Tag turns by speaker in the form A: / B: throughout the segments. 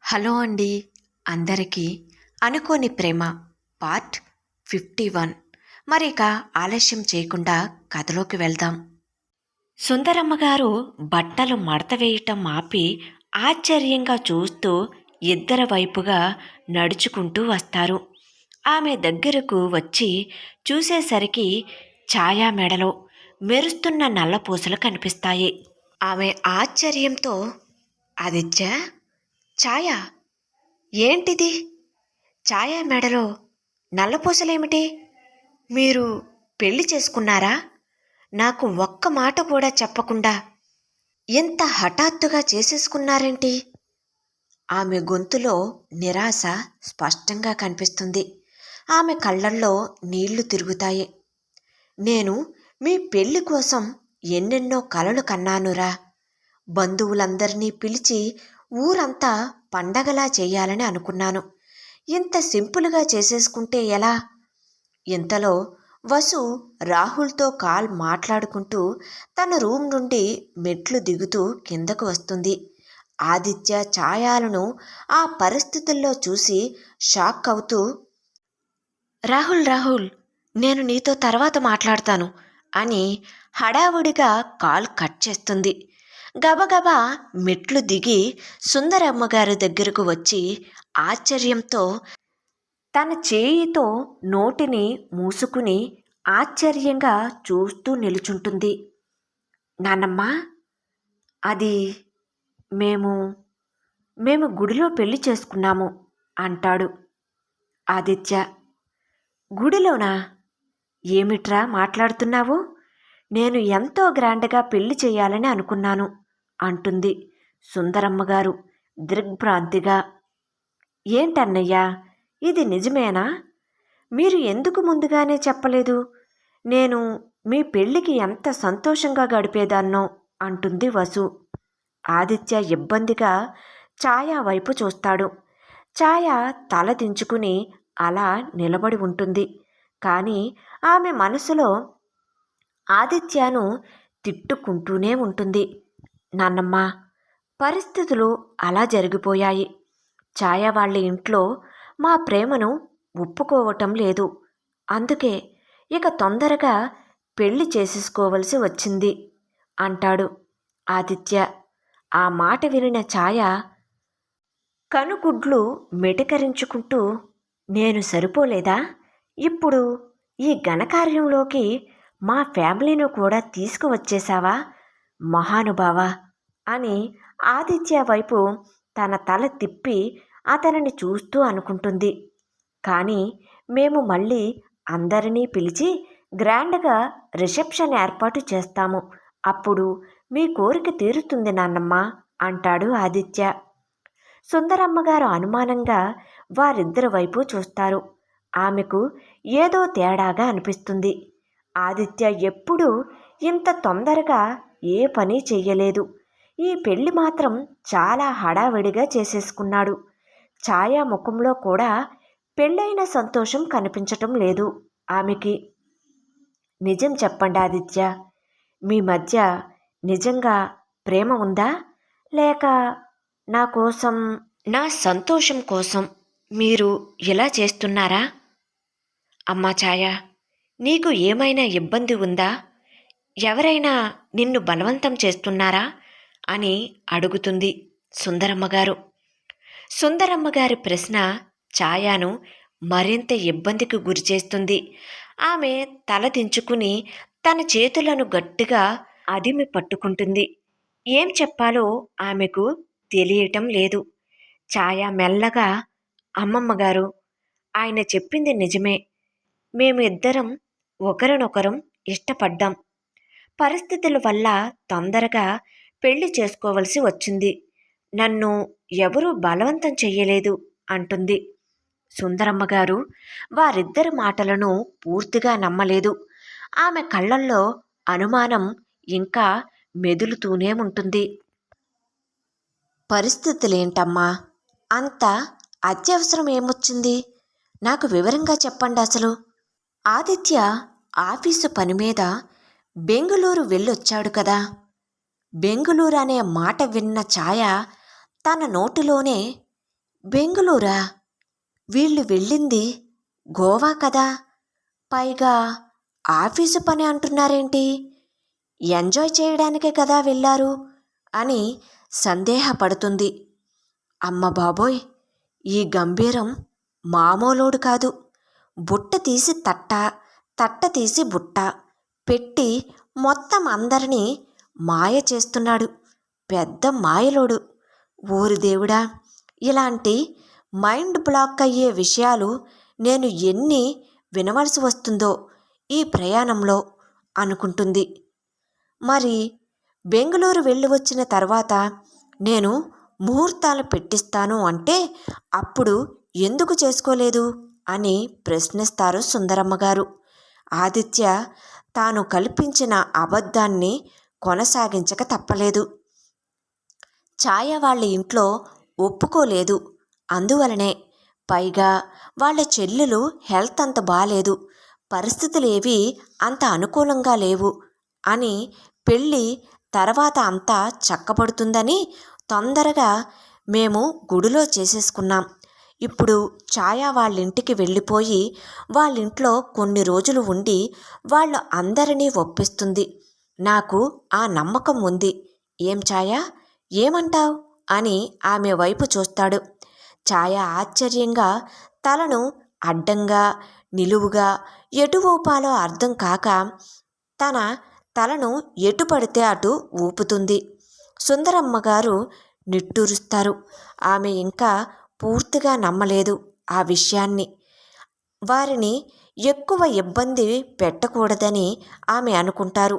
A: Hello అండి అందరికీ. అనుకోని ప్రేమ పార్ట్ 51. మరిక ఆలస్యం చేయకుండా కథలోకి వెళ్దాం. సుందరమ్మ గారు బట్టలు మడత వేయటం ఆపి ఆశ్చర్యంగా చూస్తూ ఇద్దరి వైపుగా నడుచుకుంటూ వస్తారు. ఆమె దగ్గరకు వచ్చి చూసేసరికి ఛాయా మెడలో మెరుస్తున్న నల్లపూసలు కనిపిస్తాయి. ఆమె ఆశ్చర్యంతో, ఆదిత్య, ఛాయా, ఏంటిది? ఛాయా మెడలో నల్లపూసలేమిటి? మీరు పెళ్లి చేసుకున్నారా? నాకు ఒక్క మాట కూడా చెప్పకుండా ఎంత హఠాత్తుగా చేసేసుకున్నారేంటి? ఆమె గొంతులో నిరాశ స్పష్టంగా కనిపిస్తుంది. ఆమె కళ్ళల్లో నీళ్లు తిరుగుతాయి. నేను మీ పెళ్లి కోసం ఎన్నెన్నో కలలు కన్నానురా. బంధువులందరినీ పిలిచి ఊరంతా పండగలా చేయాలని అనుకున్నాను. ఇంత సింపుల్గా చేసేసుకుంటే ఎలా? ఇంతలో వసు రాహుల్తో కాల్ మాట్లాడుకుంటూ తన రూమ్ నుండి మెట్లు దిగుతూ కిందకు వస్తుంది. ఆదిత్య ఛాయాలను ఆ పరిస్థితుల్లో చూసి షాక్ అవుతూ, రాహుల్, నేను నీతో తర్వాత మాట్లాడతాను అని హడావుడిగా కాల్ కట్ చేస్తుంది. గబగబా మెట్లు దిగి సుందరమ్మగారి దగ్గరకు వచ్చి ఆశ్చర్యంతో తన చేయితో నోటిని మూసుకుని ఆశ్చర్యంగా చూస్తూ నిలుచుంటుంది. నాన్నమ్మ, అది మేము మేము గుడిలో పెళ్లి చేసుకున్నాము అంటాడు. ఆదిత్య, గుడిలోనా? ఏమిట్రా మాట్లాడుతున్నావు? నేను ఎంతో గ్రాండ్గా పెళ్లి చేయాలని అనుకున్నాను అంటుంది సుందరమ్మగారు దిగ్భ్రాంతిగా. ఏంటన్నయ్యా, ఇది నిజమేనా? మీరు ఎందుకు ముందుగానే చెప్పలేదు? నేను మీ పెళ్లికి ఎంత సంతోషంగా గడిపేదాన్నో అంటుంది వసు. ఆదిత్య ఇబ్బందిగా ఛాయా వైపు చూస్తాడు. ఛాయ తల దించుకుని అలా నిలబడి ఉంటుంది. కానీ ఆమె మనసులో ఆదిత్యను తిట్టుకుంటూనే ఉంటుంది. నాన్నమ్మ, పరిస్థితులు అలా జరిగిపోయాయి. ఛాయ వాళ్ళ ఇంట్లో మా ప్రేమను ఒప్పుకోవటం లేదు. అందుకే ఇక తొందరగా పెళ్లి చేసేసుకోవలసి వచ్చింది అంటాడు ఆదిత్య. ఆ మాట వినిన ఛాయ కనుగుడ్లు మెటకరించుకుంటూ, నేను సరిపోలేదా? ఇప్పుడు ఈ ఘనకార్యంలోకి మా ఫ్యామిలీను కూడా తీసుకువచ్చేశావా మహానుభావా అని ఆదిత్య వైపు తన తల తిప్పి అతనిని చూస్తూ అనుకుంటుంది. కానీ మేము మళ్ళీ అందరినీ పిలిచి గ్రాండ్గా రిసెప్షన్ ఏర్పాటు చేస్తాము. అప్పుడు మీ కోరిక తీరుతుంది నాన్నమ్మ అంటాడు ఆదిత్య. సుందరమ్మగారు అనుమానంగా వారిద్దరి వైపు చూస్తారు. ఆమెకు ఏదో తేడాగా అనిపిస్తుంది. ఆదిత్య ఎప్పుడూ ఇంత తొందరగా ఏ పని చెయ్యలేదు. ఈ పెళ్లి మాత్రం చాలా హడావిడిగా చేసేసుకున్నాడు. ఛాయా ముఖంలో కూడా పెళ్ళైన సంతోషం కనిపించటం లేదు ఆమెకి. నిజం చెప్పండి ఆదిత్య, మీ మధ్య నిజంగా ప్రేమ ఉందా? లేక నా సంతోషం కోసం మీరు ఇలా చేస్తున్నారా? అమ్మా ఛాయ, నీకు ఏమైనా ఇబ్బంది ఉందా? ఎవరైనా నిన్ను బలవంతం చేస్తున్నారా అని అడుగుతుంది సుందరమ్మగారు. సుందరమ్మగారి ప్రశ్న ఛాయాను మరింత ఇబ్బందికి గురిచేస్తుంది. ఆమె తల దించుకుని తన చేతులను గట్టిగా అదిమి పట్టుకుంటుంది. ఏం చెప్పాలో ఆమెకు తెలియటం లేదు. ఛాయ మెల్లగా, అమ్మమ్మగారు, ఆయన చెప్పింది నిజమే. మేము ఇద్దరం ఒకరినొకరం ఇష్టపడ్డాం. పరిస్థితుల వల్ల తొందరగా పెళ్లి చేసుకోవలసి వచ్చింది. నన్ను ఎవరూ బలవంతం చెయ్యలేదు అంటుంది. సుందరమ్మగారు వారిద్దరి మాటలను పూర్తిగా నమ్మలేదు. ఆమె కళ్ళల్లో అనుమానం ఇంకా మెదులుతూనే ఉంటుంది. పరిస్థితులేంటమ్మా? అంత అత్యవసరం ఏమొచ్చింది? నాకు వివరంగా చెప్పండి అసలు. ఆదిత్య ఆఫీసు పని మీద బెంగుళూరు వెళ్ళొచ్చాడు కదా. బెంగుళూరు అనే మాట విన్న ఛాయ తన నోటిలోనే బెంగుళూరా? వీళ్ళు వెళ్ళింది గోవా కదా? పైగా ఆఫీసు పని అంటున్నారేంటి? ఎంజాయ్ చేయడానికే కదా వెళ్ళారు అని సందేహపడుతుంది. అమ్మ బాబోయ్, ఈ గంభీరం మామూలోడు కాదు. బుట్ట తీసి తట్ట, తట్ట తీసి బుట్ట పెట్టి మొత్తం అందరినీ మాయ చేస్తున్నాడు. పెద్ద మాయలోడు. ఓరి దేవుడా, ఇలాంటి మైండ్ బ్లాక్ అయ్యే విషయాలు నేను ఎన్ని వినవలసి వస్తుందో ఈ ప్రయాణంలో అనుకుంటుంది. మరి బెంగళూరు వెళ్ళి వచ్చిన తర్వాత నేను ముహూర్తాలు పెట్టిస్తాను అంటే అప్పుడు ఎందుకు చేసుకోలేదు అని ప్రశ్నిస్తారు సుందరమ్మగారు. ఆదిత్య తాను కల్పించిన అబద్ధాన్ని కొనసాగించక తప్పలేదు. ఛాయ వాళ్ళ ఇంట్లో ఒప్పుకోలేదు. అందువలనే పైగా వాళ్ళ చెల్లెలు హెల్త్ అంత బాలేదు, పరిస్థితులేవీ అంత అనుకూలంగా లేవు అని, పెళ్ళి తర్వాత అంతా చక్కబడుతుందని తొందరగా మేము గుడిలో చేసేసుకున్నాం. ఇప్పుడు ఛాయ వాళ్ళింటికి వెళ్ళిపోయి వాళ్ళింట్లో కొన్ని రోజులు ఉండి వాళ్ళు అందరినీ ఒప్పిస్తుంది. నాకు ఆ నమ్మకం ఉంది. ఏం ఛాయ, ఏమంటావ్ అని ఆమె వైపు చూస్తాడు. ఛాయ ఆశ్చర్యంగా తలను అడ్డంగా నిలువుగా ఎటు ఊపాలో అర్థం కాక తన తలను ఎటు పడితే అటు ఊపుతుంది. సుందరమ్మగారు నిట్టూరుస్తారు. ఆమె ఇంకా పూర్తిగా నమ్మలేదు ఆ విషయాన్ని. వారిని ఎక్కువ ఇబ్బంది పెట్టకూడదని ఆమె అనుకుంటారు.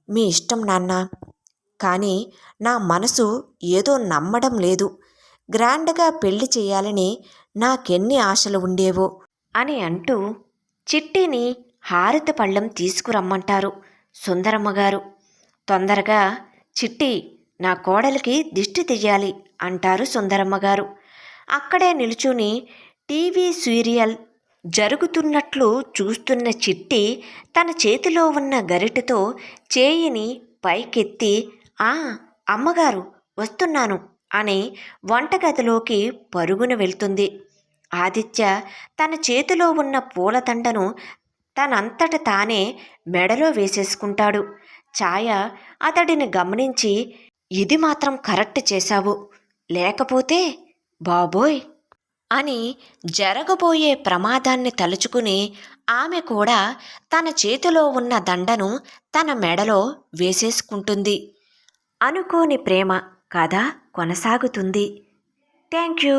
A: మీ ఇష్టం నాన్న, కానీ నా మనసు ఏదో నమ్మడం లేదు. గ్రాండ్గా పెళ్లి చేయాలని నాకెన్ని ఆశలు ఉండేవో అని అంటూ చిట్టిని హారతి పళ్ళెం తీసుకురమ్మంటారు సుందరమ్మగారు. తొందరగా చిట్టి, నా కోడలికి దిష్టి తీయాలి అంటారు సుందరమ్మగారు. అక్కడే నిలుచుని టీవీ సీరియల్ జరుగుతున్నట్లు చూస్తున్న చిట్టి తన చేతిలో ఉన్న గరిటెతో చేయిని పైకెత్తి, అమ్మగారు వస్తున్నాను అని వంటగదిలోకి పరుగున వెళ్తుంది. ఆదిత్య తన చేతిలో ఉన్న పూలదండను తనంతట తానే మెడలో వేసేసుకుంటాడు. ఛాయ అతడిని గమనించి, ఇది మాత్రం కరెక్ట్ చేశావు, లేకపోతే బాబోయ్ అని జరగబోయే ప్రమాదాన్ని తలుచుకుని ఆమె కూడా తన చేతిలో ఉన్న దండను తన మెడలో వేసేసుకుంటుంది. అనుకోని ప్రేమ కథ కొనసాగుతుంది. Thank you.